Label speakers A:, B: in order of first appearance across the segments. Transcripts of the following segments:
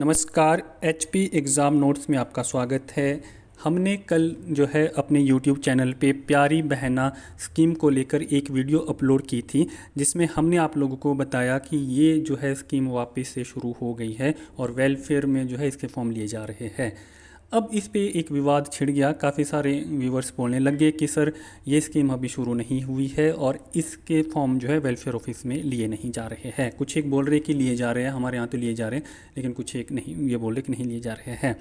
A: नमस्कार। HP exam notes में आपका स्वागत है। हमने कल जो है अपने यूट्यूब चैनल पे प्यारी बहना स्कीम को लेकर एक वीडियो अपलोड की थी, जिसमें हमने आप लोगों को बताया कि ये जो है स्कीम वापस से शुरू हो गई है और वेलफेयर में जो है इसके फॉर्म लिए जा रहे हैं। अब इस पे एक विवाद छिड़ गया। काफ़ी सारे व्यूवर्स बोलने लगे कि सर ये स्कीम अभी शुरू नहीं हुई है और इसके फॉर्म जो है वेलफेयर ऑफिस में लिए नहीं जा रहे हैं। कुछ एक बोल रहे कि लिए जा रहे हैं, हमारे यहाँ तो लिए जा रहे हैं, लेकिन कुछ एक नहीं, ये बोल रहे कि नहीं लिए जा रहे हैं।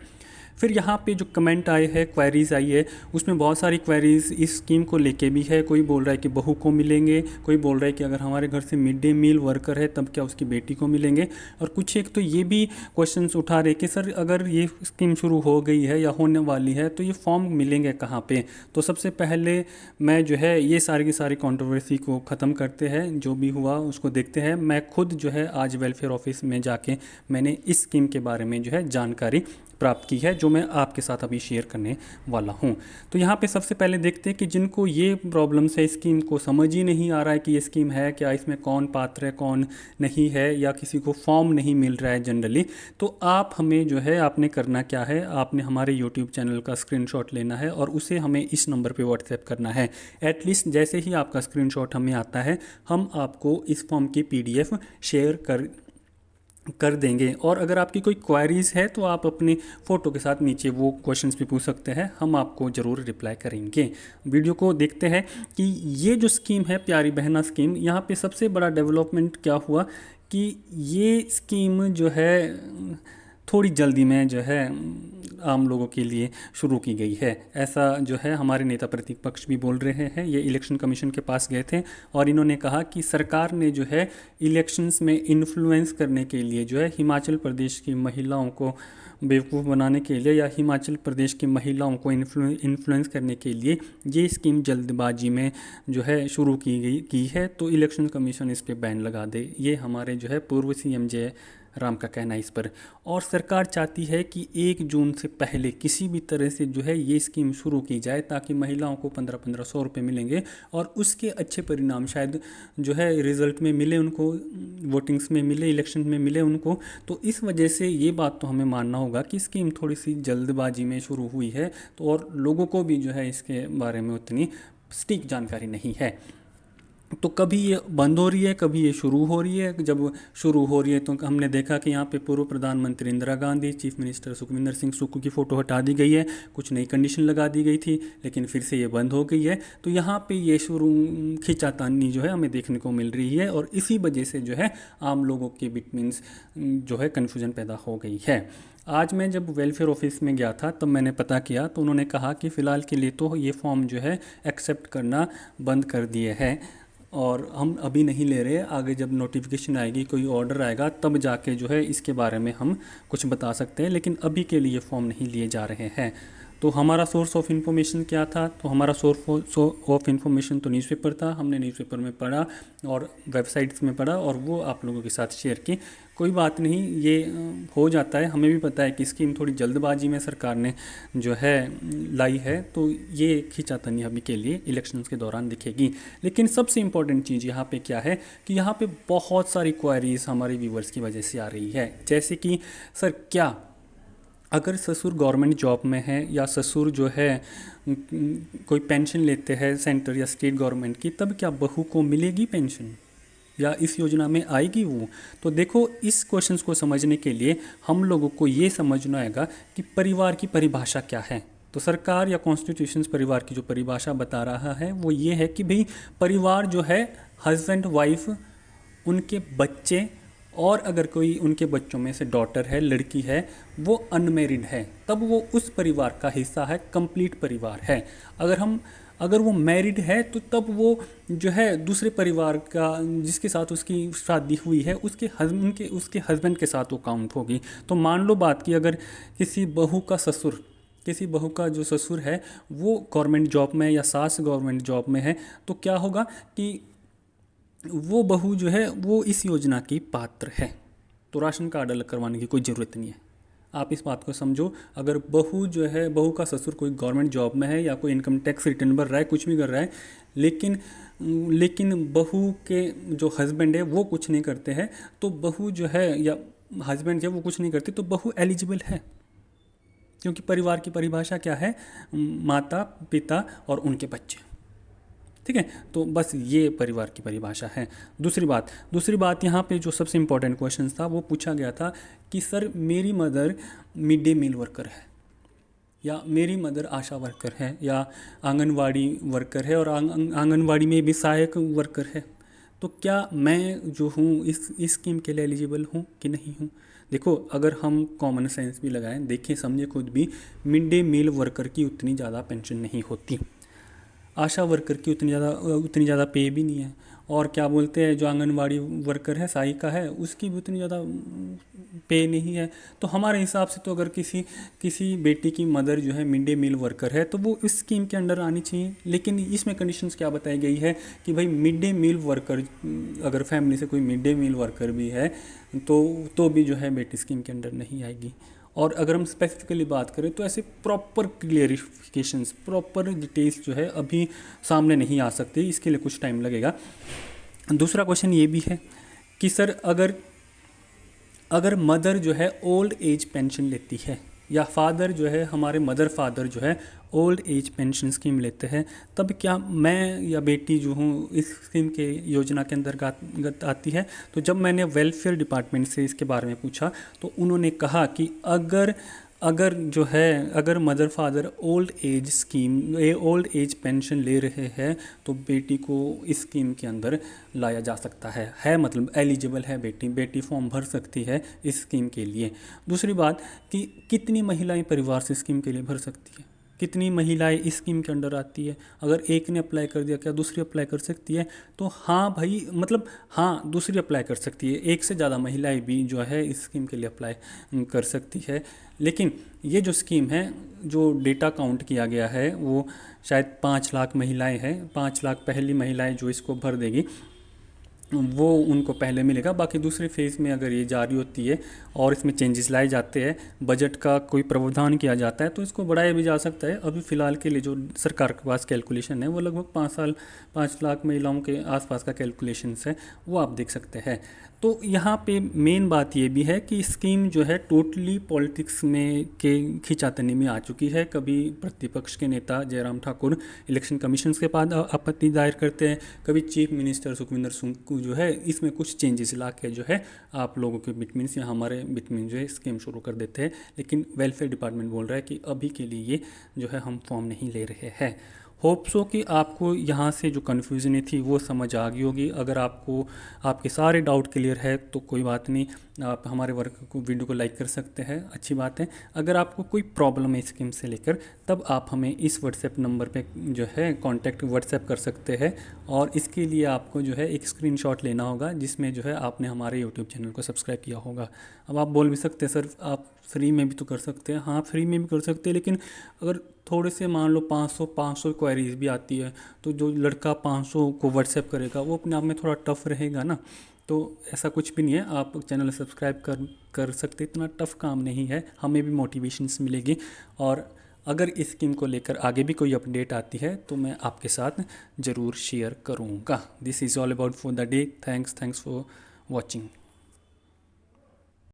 A: फिर यहाँ पे जो कमेंट आए हैं, क्वेरीज़ आई है, उसमें बहुत सारी क्वेरीज़ इस स्कीम को लेके भी है। कोई बोल रहा है कि बहू को मिलेंगे, कोई बोल रहा है कि अगर हमारे घर से मिड डे मील वर्कर है तब क्या उसकी बेटी को मिलेंगे, और कुछ एक तो ये भी क्वेश्चंस उठा रहे कि सर अगर ये स्कीम शुरू हो गई है या होने वाली है तो ये फॉर्म मिलेंगे कहाँ पे। तो सबसे पहले मैं जो है ये सारी की सारी कंट्रोवर्सी को ख़त्म करते हैं, जो भी हुआ उसको देखते हैं। मैं खुद जो है आज वेलफेयर ऑफिस में जाके मैंने इस स्कीम के बारे में जो है जानकारी प्राप्त की है, जो मैं आपके साथ अभी शेयर करने वाला हूं। तो यहाँ पे सबसे पहले देखते हैं कि जिनको ये प्रॉब्लम्स है, स्कीम को समझ ही नहीं आ रहा है कि ये स्कीम है क्या, इसमें कौन पात्र है कौन नहीं है, या किसी को फॉर्म नहीं मिल रहा है जनरली, तो आप हमें जो है आपने करना क्या है, आपने हमारे यूट्यूब चैनल का स्क्रीनशॉट लेना है और उसे हमें इस नंबर पे व्हाट्सएप करना है। एटलीस्ट जैसे ही आपका स्क्रीनशॉट हमें आता है, हम आपको इस फॉर्म की पीडीएफ शेयर कर देंगे। और अगर आपकी कोई क्वेरीज़ है तो आप अपने फ़ोटो के साथ नीचे वो क्वेश्चंस भी पूछ सकते हैं, हम आपको ज़रूर रिप्लाई करेंगे। वीडियो को देखते हैं कि ये जो स्कीम है प्यारी बहना स्कीम, यहाँ पे सबसे बड़ा डेवलपमेंट क्या हुआ कि ये स्कीम जो है थोड़ी जल्दी में जो है आम लोगों के लिए शुरू की गई है। ऐसा जो है हमारे नेता प्रतिपक्ष भी बोल रहे हैं। ये इलेक्शन कमीशन के पास गए थे और इन्होंने कहा कि सरकार ने जो है इलेक्शंस में इन्फ्लुएंस करने के लिए जो है हिमाचल प्रदेश की महिलाओं को बेवकूफ़ बनाने के लिए या हिमाचल प्रदेश की महिलाओं को इन्फ्लुएंस करने के लिए ये स्कीम जल्दबाजी में जो है शुरू की है, तो इलेक्शन कमीशन इस पर बैन लगा दे। ये हमारे जो है पूर्व सीएम जय राम का कहना है इस पर। और सरकार चाहती है कि 1 जून से पहले किसी भी तरह से जो है ये स्कीम शुरू की जाए, ताकि महिलाओं को 1500 रुपये मिलेंगे और उसके अच्छे परिणाम शायद जो है रिज़ल्ट में मिले उनको, वोटिंग्स में मिले, इलेक्शन में मिले उनको। तो इस वजह से ये बात तो हमें मानना होगा कि स्कीम थोड़ी सी जल्दबाजी में शुरू हुई है, तो और लोगों को भी जो है इसके बारे में उतनी सटीक जानकारी नहीं है। तो कभी ये बंद हो रही है, कभी ये शुरू हो रही है। जब शुरू हो रही है तो हमने देखा कि यहाँ पे पूर्व प्रधानमंत्री इंदिरा गांधी, चीफ मिनिस्टर सुखविंदर सिंह सुक्खू की फ़ोटो हटा दी गई है, कुछ नई कंडीशन लगा दी गई थी, लेकिन फिर से ये बंद हो गई है। तो यहाँ पे ये शुरू खींचातानी जो है हमें देखने को मिल रही है और इसी वजह से जो है आम लोगों के बिटवीन्स जो है कन्फ्यूजन पैदा हो गई है। आज मैं जब वेलफेयर ऑफिस में गया था तब मैंने पता किया, तो उन्होंने कहा कि फ़िलहाल के लिए तो ये फॉर्म जो है एक्सेप्ट करना बंद कर दिए हैं और हम अभी नहीं ले रहे। आगे जब नोटिफिकेशन आएगी, कोई ऑर्डर आएगा, तब जाके जो है इसके बारे में हम कुछ बता सकते हैं, लेकिन अभी के लिए फॉर्म नहीं लिए जा रहे हैं। तो हमारा सोर्स ऑफ इन्फॉर्मेशन क्या था? तो हमारा सोर्स ऑफ इन्फॉर्मेशन तो न्यूज़पेपर था। हमने न्यूज़पेपर में पढ़ा और वेबसाइट्स में पढ़ा और वो आप लोगों के साथ शेयर की। कोई बात नहीं, ये हो जाता है। हमें भी पता है कि स्कीम थोड़ी जल्दबाजी में सरकार ने जो है लाई है, तो ये खींचातानी अभी के लिए इलेक्शंस के दौरान दिखेगी। लेकिन सबसे इम्पॉर्टेंट चीज़ यहाँ पे क्या है कि यहाँ पे बहुत सारी क्वेरीज हमारे व्यूवर्स की वजह से आ रही है, जैसे कि सर क्या अगर ससुर गवर्नमेंट जॉब में है या ससुर जो है कोई पेंशन लेते हैं सेंटर या स्टेट गवर्नमेंट की, तब क्या बहू को मिलेगी पेंशन या इस योजना में आएगी वो? तो देखो, इस क्वेश्चंस को समझने के लिए हम लोगों को ये समझना आएगा कि परिवार की परिभाषा क्या है। तो सरकार या कॉन्स्टिट्यूशन परिवार की जो परिभाषा बता रहा है वो ये है कि भाई परिवार जो है हस्बैंड वाइफ, उनके बच्चे, और अगर कोई उनके बच्चों में से डॉटर है, लड़की है, वो अनमेरिड है, तब वो उस परिवार का हिस्सा है, कंप्लीट परिवार है। अगर वो मैरिड है तो तब वो जो है दूसरे परिवार का, जिसके साथ उसकी शादी हुई है, उसके हस्बैंड के साथ वो काउंट होगी। तो मान लो बात की, अगर किसी बहू का जो ससुर है वो गवर्नमेंट जॉब में या सास गवर्नमेंट जॉब में है, तो क्या होगा कि वो बहू जो है वो इस योजना की पात्र है। तो राशन कार्ड अलग करवाने की कोई ज़रूरत नहीं है। आप इस बात को समझो। अगर बहू का ससुर कोई गवर्नमेंट जॉब में है या कोई इनकम टैक्स रिटर्न भर रहा है, कुछ भी कर रहा है, लेकिन बहू के जो हस्बैंड है वो कुछ नहीं करते हैं, तो बहू जो है या हस्बैंड जब वो कुछ नहीं करती तो बहू एलिजिबल है, क्योंकि परिवार की परिभाषा क्या है, माता पिता और उनके बच्चे। ठीक है, तो बस ये परिवार की परिभाषा है। दूसरी बात यहाँ पे जो सबसे इम्पोर्टेंट क्वेश्चन था वो पूछा गया था कि सर मेरी mother mid day meal worker है, या मेरी मदर आशा वर्कर है, या आंगनवाड़ी वर्कर है, और आंगनवाड़ी में भी सहायक वर्कर है, तो क्या मैं जो हूँ इस स्कीम के लिए एलिजिबल हूँ कि नहीं हूँ। देखो, अगर हम कॉमन सेंस भी लगाएं, देखें समझे खुद भी, मिड डे मील वर्कर की उतनी ज़्यादा पेंशन नहीं होती, आशा वर्कर की उतनी ज़्यादा पे भी नहीं है, और क्या बोलते हैं जो आंगनवाड़ी वर्कर है, सहायिका है, उसकी भी उतनी ज़्यादा पे नहीं है। तो हमारे हिसाब से तो अगर किसी बेटी की मदर जो है मिड डे मील वर्कर है तो वो इस स्कीम के अंडर आनी चाहिए। लेकिन इसमें कंडीशंस क्या बताई गई है कि भाई मिड डे मील वर्कर, अगर फैमिली से कोई मिड डे मील वर्कर भी है तो भी जो है बेटी स्कीम के अंडर नहीं आएगी। और अगर हम स्पेसिफिकली बात करें तो ऐसे प्रॉपर क्लियरिफिकेशंस, प्रॉपर डिटेल्स जो है अभी सामने नहीं आ सकती, इसके लिए कुछ टाइम लगेगा। दूसरा क्वेश्चन ये भी है कि सर अगर मदर जो है ओल्ड एज पेंशन लेती है, या फादर जो है, हमारे मदर फादर जो है ओल्ड एज पेंशन स्कीम लेते हैं, तब क्या मैं या बेटी जो हूँ इस स्कीम के योजना के अंतर्गत आती है। तो जब मैंने वेलफेयर डिपार्टमेंट से इसके बारे में पूछा तो उन्होंने कहा कि अगर mother father old age pension ले रहे हैं तो बेटी को इस स्कीम के अंदर लाया जा सकता है, मतलब एलिजिबल है बेटी फॉर्म भर सकती है इस स्कीम के लिए। दूसरी बात कि कितनी महिलाएं परिवार से स्कीम के लिए भर सकती है, कितनी महिलाएं इस स्कीम के अंडर आती है। अगर एक ने अप्लाई कर दिया, क्या दूसरी अप्लाई कर सकती है? तो हाँ भाई, मतलब हाँ, दूसरी अप्लाई कर सकती है, एक से ज़्यादा महिलाएं भी जो है इस स्कीम के लिए अप्लाई कर सकती है। लेकिन ये जो स्कीम है, जो डेटा काउंट किया गया है, वो शायद 5 लाख महिलाएं हैं, 5 लाख पहली महिलाएं जो इसको भर देगी वो उनको पहले मिलेगा। बाकी दूसरे फेज़ में अगर ये जारी होती है और इसमें चेंजेस लाए जाते हैं, बजट का कोई प्रावधान किया जाता है, तो इसको बढ़ाया भी जा सकता है। अभी फ़िलहाल के लिए जो सरकार के पास कैलकुलेशन है वो लगभग 5 लाख महिलाओं के आसपास का कैलकुलेशन है, वो आप देख सकते हैं। तो यहाँ पे मेन बात ये भी है कि स्कीम जो है टोटली पॉलिटिक्स में के खींचातानी में आ चुकी है। कभी प्रतिपक्ष के नेता जयराम ठाकुर इलेक्शन कमीशन के पास आपत्ति दायर करते हैं, कभी चीफ मिनिस्टर सुखविंदर सिंह को जो है इसमें कुछ चेंजेस ला के जो है आप लोगों के बिटवीन या हमारे बिटवीन जो है स्कीम शुरू कर देते हैं। लेकिन वेलफेयर डिपार्टमेंट बोल रहा है कि अभी के लिए ये जो है हम फॉर्म नहीं ले रहे हैं। होप सो कि आपको यहाँ से जो कन्फ्यूजन थी वो समझ आ गई होगी। अगर आपको आपके सारे डाउट क्लियर है तो कोई बात नहीं, आप हमारे वर्क को वीडियो को लाइक कर सकते हैं, अच्छी बात है। अगर आपको कोई प्रॉब्लम है स्कीम से लेकर, तब आप हमें इस व्हाट्सएप नंबर पे जो है कांटेक्ट व्हाट्सएप कर सकते हैं। और इसके लिए आपको जो है एक स्क्रीनशॉट लेना होगा जिसमें जो है आपने हमारे यूट्यूब चैनल को सब्सक्राइब किया होगा। अब आप बोल भी सकते हैं सर आप फ्री में भी तो कर सकते हैं। हाँ, फ्री में भी कर सकते हैं, लेकिन अगर थोड़े से मान लो 500 क्वेरीज भी आती है तो जो लड़का 500 को व्हाट्सएप करेगा वो अपने आप में थोड़ा टफ रहेगा ना। तो ऐसा कुछ भी नहीं है, आप चैनल सब्सक्राइब कर सकते, इतना टफ काम नहीं है, हमें भी मोटिवेशंस मिलेगी। और अगर इस स्कीम को लेकर आगे भी कोई अपडेट आती है तो मैं आपके साथ ज़रूर शेयर करूँगा। This is all about for the day. Thanks for watching.